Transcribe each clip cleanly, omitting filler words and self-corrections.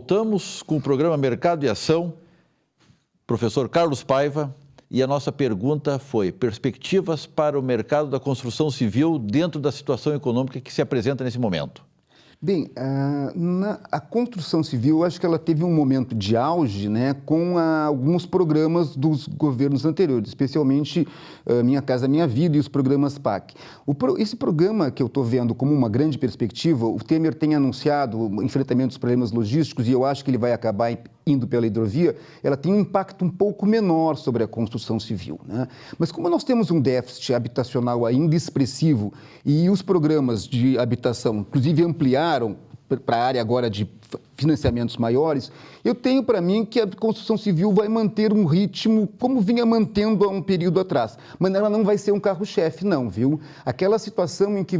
voltamos com o programa Mercado e Ação, professor Carlos Paiva, e a nossa pergunta foi: perspectivas para o mercado da construção civil dentro da situação econômica que se apresenta nesse momento? Bem, a construção civil, eu acho que ela teve um momento de auge, né, com alguns programas dos governos anteriores, especialmente Minha Casa Minha Vida e os programas PAC. Esse programa que eu estou vendo como uma grande perspectiva, o Temer tem anunciado o enfrentamento dos problemas logísticos e eu acho que ele vai acabar indo pela hidrovia, ela tem um impacto um pouco menor sobre a construção civil, né? Mas como nós temos um déficit habitacional ainda expressivo e os programas de habitação, inclusive, ampliaram para a área agora de financiamentos maiores, eu tenho para mim que a construção civil vai manter um ritmo como vinha mantendo há um período atrás, mas ela não vai ser um carro-chefe não, viu? Aquela situação em que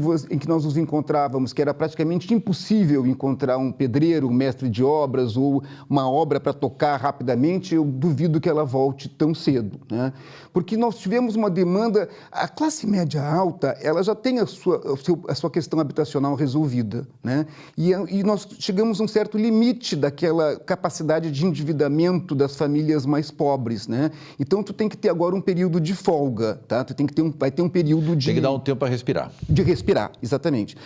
nós nos encontrávamos, que era praticamente impossível encontrar um pedreiro, um mestre de obras ou uma obra para tocar rapidamente, eu duvido que ela volte tão cedo, né? Porque nós tivemos uma demanda, a classe média alta, ela já tem a sua questão habitacional resolvida, né? E nós chegamos a um certo limite daquela capacidade de endividamento das famílias mais pobres, né? Então, tu tem que ter agora um período de folga, tá? Tu tem que vai ter um período de... Tem que dar um tempo para respirar. De respirar, exatamente.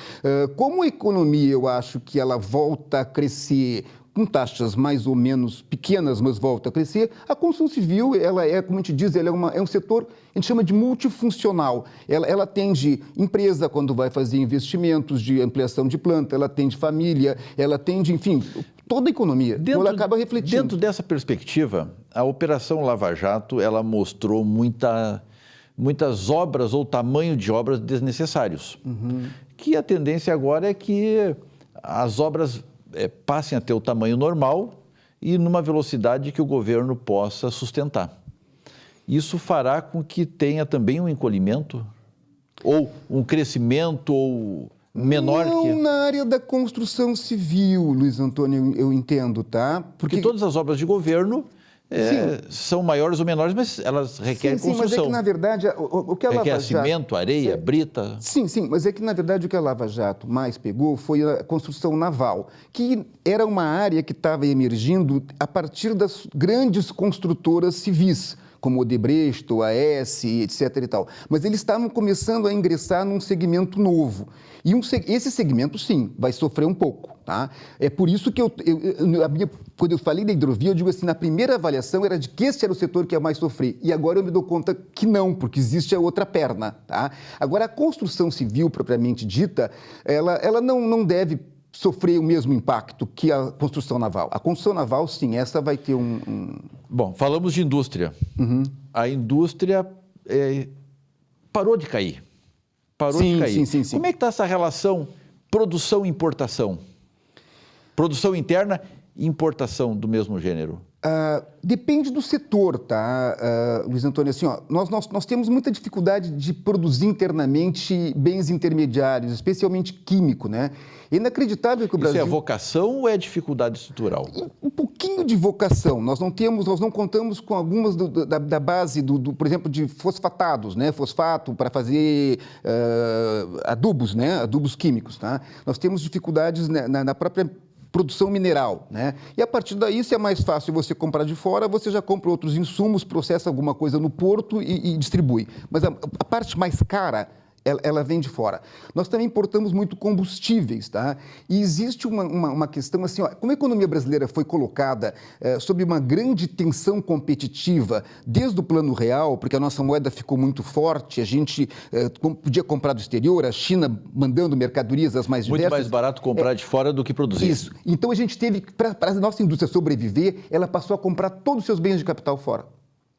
Como a economia, eu acho que ela volta a crescer com taxas mais ou menos pequenas, mas volta a crescer, a construção civil, ela é, como a gente diz, ela é um setor, a gente chama de multifuncional. Ela atende empresa quando vai fazer investimentos de ampliação de planta, ela atende família, ela atende, enfim, toda a economia. Então, ela acaba refletindo. Dentro dessa perspectiva, a Operação Lava Jato, ela mostrou muitas obras ou tamanho de obras desnecessários. Que a tendência agora é que as obras passem a ter o tamanho normal e numa velocidade que o governo possa sustentar. Isso fará com que tenha também um encolhimento ou um crescimento ou menor não que... na área da construção civil, Luiz Antônio, eu entendo, tá? Porque todas as obras de governo são maiores ou menores, mas elas requerem construção. Mas é que, na verdade, o que a Lava Requer Jato... cimento, areia, brita... Sim, mas é que, na verdade, o que a Lava Jato mais pegou foi a construção naval, que era uma área que estava emergindo a partir das grandes construtoras civis, como Odebrecht, OAS, etc. e tal. Mas eles estavam começando a ingressar num segmento novo. E esse segmento, sim, vai sofrer um pouco, tá? É por isso que quando eu falei da hidrovia, eu digo assim, na primeira avaliação era de que esse era o setor que ia mais sofrer. E agora eu me dou conta que não, porque existe a outra perna, tá? Agora, a construção civil, propriamente dita, ela não deve sofrer o mesmo impacto que a construção naval. A construção naval, sim, essa vai ter Bom, falamos de indústria. A indústria parou de cair. Sim. Como é que está essa relação produção-importação? Produção interna e importação do mesmo gênero? Depende do setor, tá, Luiz Antônio? Assim, ó, nós temos muita dificuldade de produzir internamente bens intermediários, especialmente químico, né? É inacreditável que o Brasil... Isso é vocação ou é dificuldade estrutural? Um pouquinho de vocação. Nós não contamos com algumas da base, por exemplo, de fosfatados, né? Fosfato para fazer adubos, né? Adubos químicos, tá? Nós temos dificuldades na própria produção mineral, né? E a partir daí, se é mais fácil você comprar de fora, você já compra outros insumos, processa alguma coisa no porto e distribui. Mas a parte mais cara, ela vem de fora. Nós também importamos muito combustíveis, tá? E existe uma questão assim, ó, como a economia brasileira foi colocada sob uma grande tensão competitiva desde o plano real, porque a nossa moeda ficou muito forte, a gente podia comprar do exterior, a China mandando mercadorias as mais diversas. Muito mais barato comprar de fora do que produzir. Isso. Então a gente teve, para a nossa indústria sobreviver, ela passou a comprar todos os seus bens de capital fora.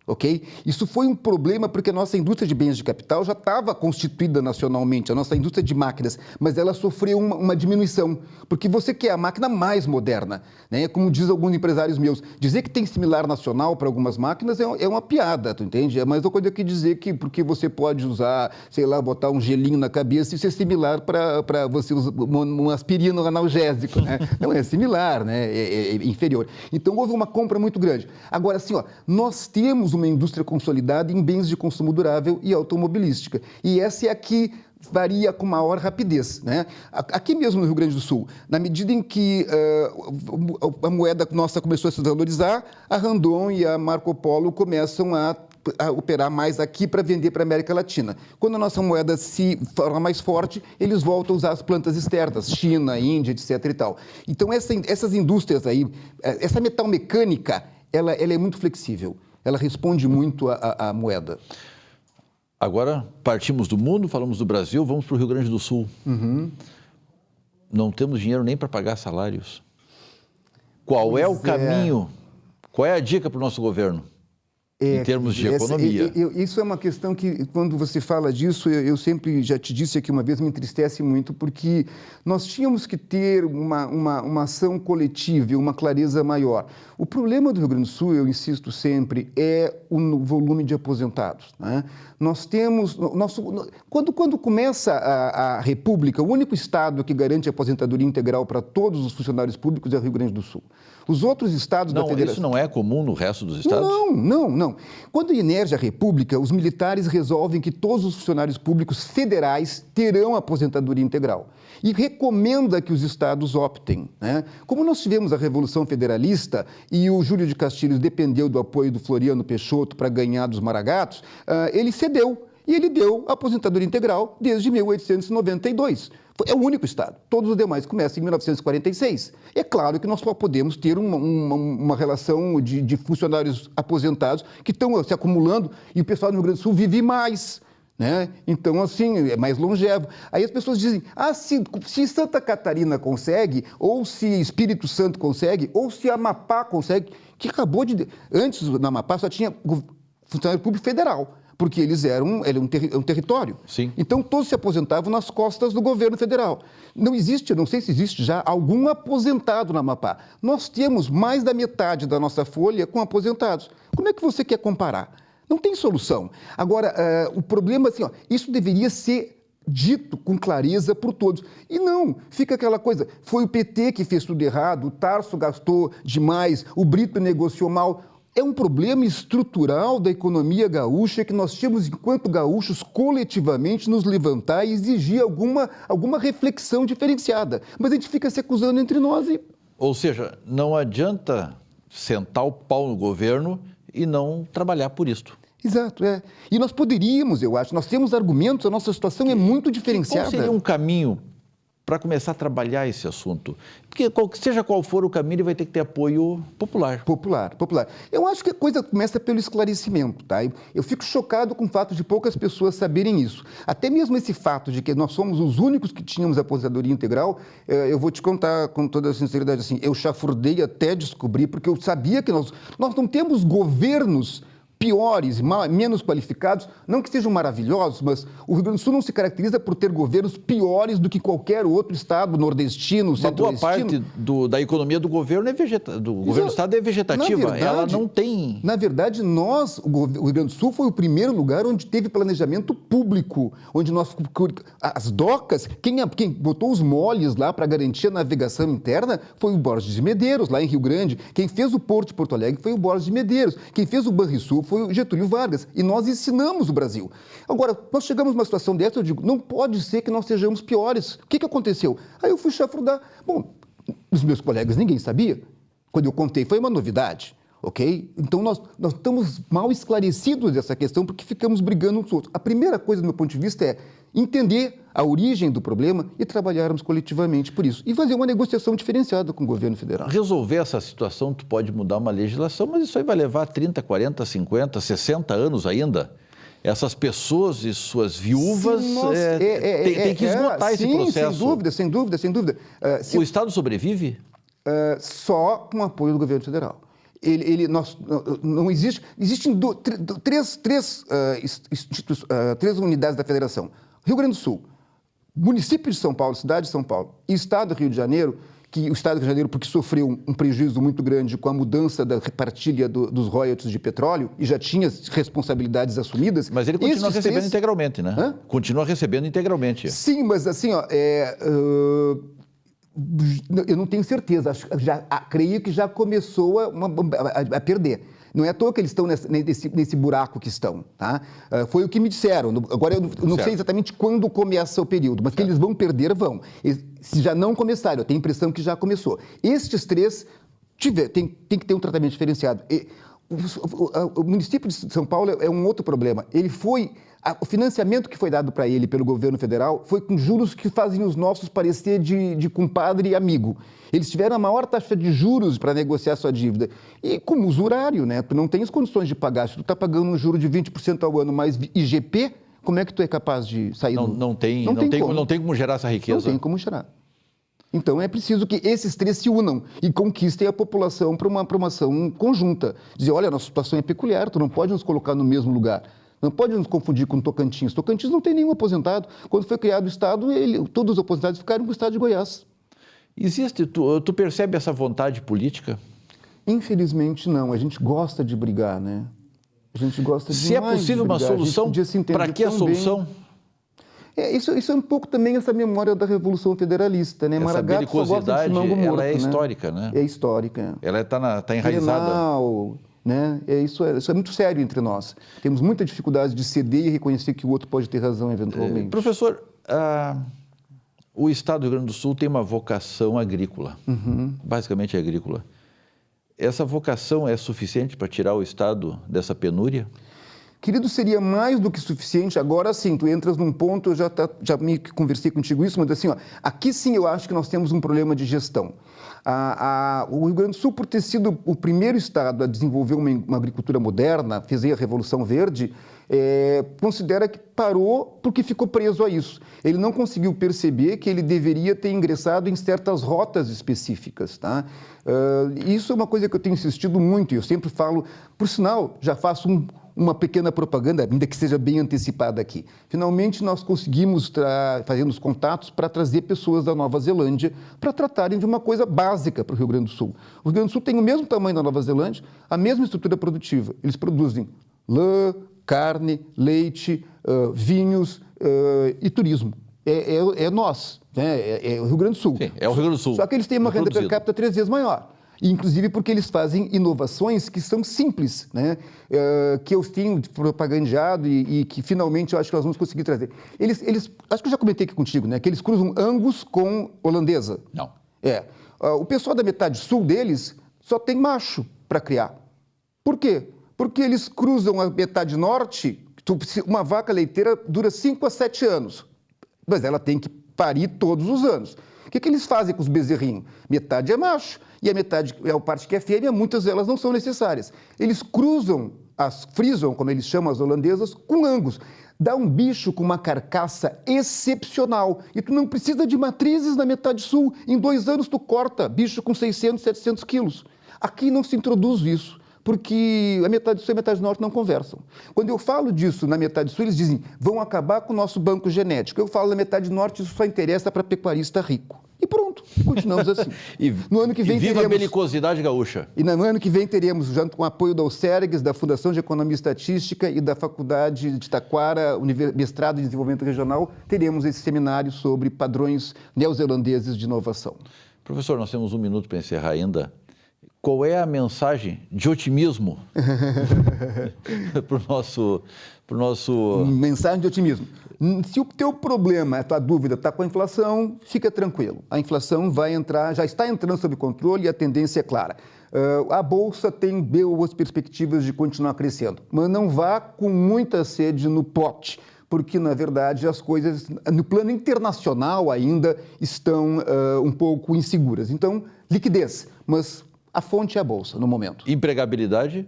Ok? Isso foi um problema porque a nossa indústria de bens de capital já estava constituída nacionalmente, a nossa indústria de máquinas, mas ela sofreu uma diminuição, porque você quer a máquina mais moderna, né? Como diz alguns empresários meus, dizer que tem similar nacional para algumas máquinas é uma piada, tu entende? É mais uma coisa que dizer que porque você pode usar, sei lá, botar um gelinho na cabeça, isso é similar para você usar uma aspirina analgésico, né? Não é similar, né? É inferior. Então houve uma compra muito grande. Agora, assim, ó, nós temos uma indústria consolidada em bens de consumo durável e automobilística. E essa é a que varia com maior rapidez, né? Aqui mesmo no Rio Grande do Sul, na medida em que a moeda nossa começou a se valorizar, a Randon e a Marco Polo começam a operar mais aqui para vender para a América Latina. Quando a nossa moeda se torna mais forte, eles voltam a usar as plantas externas, China, Índia, etc. e tal. Então, essas indústrias aí, essa metalmecânica, ela é muito flexível, ela responde muito à moeda. Agora, partimos do mundo, falamos do Brasil, vamos para o Rio Grande do Sul. Não temos dinheiro nem para pagar salários. Qual é o caminho? Qual é a dica para o nosso governo? Em termos de economia. Isso é uma questão que, quando você fala disso, eu sempre já te disse aqui uma vez, me entristece muito, porque nós tínhamos que ter uma ação coletiva e uma clareza maior. O problema do Rio Grande do Sul, eu insisto sempre, é o volume de aposentados, né? Nós temos... Quando começa a República, o único estado que garante aposentadoria integral para todos os funcionários públicos é o Rio Grande do Sul. Os outros estados da federação... Isso não é comum no resto dos estados? Não. Quando emerge a República, os militares resolvem que todos os funcionários públicos federais terão aposentadoria integral e recomenda que os estados optem, né? Como nós tivemos a Revolução Federalista e o Júlio de Castilhos dependeu do apoio do Floriano Peixoto para ganhar dos Maragatos, ele cedeu e ele deu aposentadoria integral desde 1892. É o único estado. Todos os demais começam em 1946. É claro que nós só podemos ter uma relação de funcionários aposentados que estão se acumulando e o pessoal do Rio Grande do Sul vive mais, né? Então, assim, é mais longevo. Aí as pessoas dizem, se Santa Catarina consegue, ou se Espírito Santo consegue, ou se Amapá consegue, que acabou de... Antes, na Amapá, só tinha funcionário público federal, porque eles eram um território. Sim. Então, todos se aposentavam nas costas do governo federal. Não existe, não sei se existe já, algum aposentado na Amapá. Nós temos mais da metade da nossa folha com aposentados. Como é que você quer comparar? Não tem solução. Agora, o problema, assim, isso deveria ser dito com clareza por todos. E não, fica aquela coisa, foi o PT que fez tudo errado, o Tarso gastou demais, o Brito negociou mal. É um problema estrutural da economia gaúcha que nós tínhamos, enquanto gaúchos, coletivamente nos levantar e exigir alguma reflexão diferenciada. Mas a gente fica se acusando entre nós e... Ou seja, não adianta sentar o pau no governo e não trabalhar por isto. Exato, é. E nós poderíamos, eu acho, nós temos argumentos, a nossa situação é muito diferenciada. Qual seria um caminho para começar a trabalhar esse assunto? Porque seja qual for o caminho, ele vai ter que ter apoio popular. Popular. Eu acho que a coisa começa pelo esclarecimento, tá? Eu fico chocado com o fato de poucas pessoas saberem isso. Até mesmo esse fato de que nós somos os únicos que tínhamos aposentadoria integral, eu vou te contar com toda a sinceridade, assim, eu chafurdei até descobrir, porque eu sabia que nós não temos governos piores, menos qualificados, não que sejam maravilhosos, mas o Rio Grande do Sul não se caracteriza por ter governos piores do que qualquer outro estado nordestino, centro-oestino. Uma boa parte da economia do governo governo do estado é vegetativa, verdade, ela não tem... Na verdade, o Rio Grande do Sul foi o primeiro lugar onde teve planejamento público, onde as docas, quem botou os moles lá para garantir a navegação interna foi o Borges de Medeiros, lá em Rio Grande. Quem fez o Porto de Porto Alegre foi o Borges de Medeiros. Quem fez o Banrisul foi o Getúlio Vargas, e nós ensinamos o Brasil. Agora, nós chegamos numa situação dessa, eu digo, não pode ser que nós sejamos piores. O que aconteceu? Aí eu fui chafurdar. Bom, os meus colegas, ninguém sabia. Quando eu contei, foi uma novidade, ok? Então, nós estamos mal esclarecidos dessa questão, porque ficamos brigando uns com os outros. A primeira coisa, do meu ponto de vista, é entender a origem do problema e trabalharmos coletivamente por isso. E fazer uma negociação diferenciada com o governo federal. Resolver essa situação, tu pode mudar uma legislação, mas isso aí vai levar 30, 40, 50, 60 anos ainda. Essas pessoas e suas viúvas têm que esgotar esse processo. Sem dúvida. O Estado sobrevive? Só com o apoio do governo federal. Não existem três unidades da federação. Rio Grande do Sul, município de São Paulo, cidade de São Paulo e Estado do Rio de Janeiro, que o Estado do Rio de Janeiro, porque sofreu um prejuízo muito grande com a mudança da repartilha dos royalties de petróleo e já tinha responsabilidades assumidas. Mas ele continua recebendo integralmente, né? Hã? Continua recebendo integralmente. Sim, mas assim, eu não tenho certeza, creio que já começou a perder. Não é à toa que eles estão nesse buraco que estão. Tá? Foi o que me disseram. Agora, eu não sei exatamente quando começa o período, mas que eles vão perder, vão. Se já não começaram, eu tenho a impressão que já começou. Estes três tem que ter um tratamento diferenciado. O município de São Paulo é um outro problema. O financiamento que foi dado para ele pelo governo federal foi com juros que fazem os nossos parecer de compadre e amigo. Eles tiveram a maior taxa de juros para negociar sua dívida. E como usurário, né? Tu não tens condições de pagar. Se tu está pagando um juro de 20% ao ano mais IGP, como é que tu é capaz de sair não tem como gerar essa riqueza. Não tem como gerar. Então, é preciso que esses três se unam e conquistem a população para uma ação conjunta. Dizer, olha, a nossa situação é peculiar, tu não pode nos colocar no mesmo lugar. Não pode nos confundir com Tocantins. Tocantins não tem nenhum aposentado. Quando foi criado o Estado, todos os aposentados ficaram com o Estado de Goiás. Tu percebe essa vontade política? Infelizmente, não. A gente gosta de brigar, né? A gente gosta de Se é possível uma solução, para que a solução? Isso é um pouco também essa memória da Revolução Federalista, né? Essa belicosidade, ela é histórica, né? É histórica. Ela está enraizada. Penal, né? Isso é muito sério entre nós. Temos muita dificuldade de ceder e reconhecer que o outro pode ter razão eventualmente. Professor, o Estado do Rio Grande do Sul tem uma vocação agrícola, basicamente agrícola. Essa vocação é suficiente para tirar o Estado dessa penúria? Querido, seria mais do que suficiente. Agora sim, tu entras num ponto, eu já me conversei contigo isso, mas assim, aqui sim eu acho que nós temos um problema de gestão. O Rio Grande do Sul, por ter sido o primeiro estado a desenvolver uma agricultura moderna, fez aí a Revolução Verde, considera que parou porque ficou preso a isso. Ele não conseguiu perceber que ele deveria ter ingressado em certas rotas específicas. Tá? Isso é uma coisa que eu tenho insistido muito, e eu sempre falo, por sinal, já faço uma pequena propaganda, ainda que seja bem antecipada aqui. Finalmente, nós conseguimos, fazendo os contatos, para trazer pessoas da Nova Zelândia para tratarem de uma coisa básica para o Rio Grande do Sul. O Rio Grande do Sul tem o mesmo tamanho da Nova Zelândia, a mesma estrutura produtiva. Eles produzem lã, carne, leite, vinhos e turismo. É nós, né? É o Rio Grande do Sul. Sim, é o Rio Grande do Sul. Só que eles têm uma renda per capita 3 vezes maior. Inclusive porque eles fazem inovações que são simples, né? Que eu tenho propagandeado e que finalmente eu acho que nós vamos conseguir trazer. Eles acho que eu já comentei aqui contigo, né? Que eles cruzam Angus com holandesa. Não. O pessoal da metade sul deles só tem macho para criar. Por quê? Porque eles cruzam a metade norte, uma vaca leiteira dura 5 a 7 anos, mas ela tem que parir todos os anos. O que eles fazem com os bezerrinhos? Metade é macho e a metade é a parte que é fêmea, muitas delas não são necessárias. Eles cruzam as Frison, como eles chamam as holandesas, com Angus. Dá um bicho com uma carcaça excepcional. E tu não precisa de matrizes na metade sul. Em 2 anos tu corta bicho com 600, 700 quilos. Aqui não se introduz isso, porque a metade sul e a metade norte não conversam. Quando eu falo disso na metade sul, eles dizem, vão acabar com o nosso banco genético. Eu falo na metade norte, isso só interessa para pecuarista rico. E pronto, continuamos assim. No ano que vem viva teremos... a belicosidade gaúcha. E no ano que vem teremos, junto com o apoio da UCERGS, da Fundação de Economia e Estatística e da Faculdade de Taquara, Mestrado em Desenvolvimento Regional, teremos esse seminário sobre padrões neozelandeses de inovação. Professor, nós temos 1 minuto para encerrar ainda. Qual é a mensagem de otimismo para o nosso... Mensagem de otimismo. Se o teu problema, a tua dúvida está com a inflação, fica tranquilo. A inflação vai entrar, já está entrando sob controle e a tendência é clara. A Bolsa tem boas perspectivas de continuar crescendo, mas não vá com muita sede no pote, porque, na verdade, as coisas, no plano internacional ainda, estão um pouco inseguras. Então, liquidez, mas... A fonte é a Bolsa, no momento. Empregabilidade?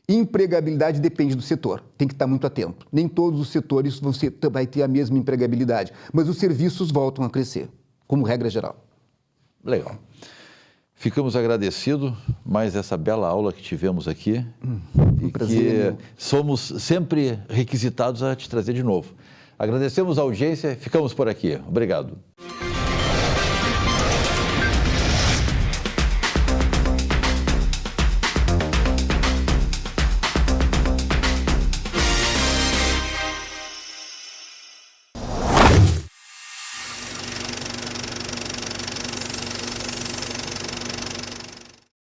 Empregabilidade depende do setor. Tem que estar muito atento. Nem todos os setores você vai ter a mesma empregabilidade. Mas os serviços voltam a crescer, como regra geral. Legal. Ficamos agradecidos mais essa bela aula que tivemos aqui. Um prazer. Que somos sempre requisitados a te trazer de novo. Agradecemos a audiência e ficamos por aqui. Obrigado.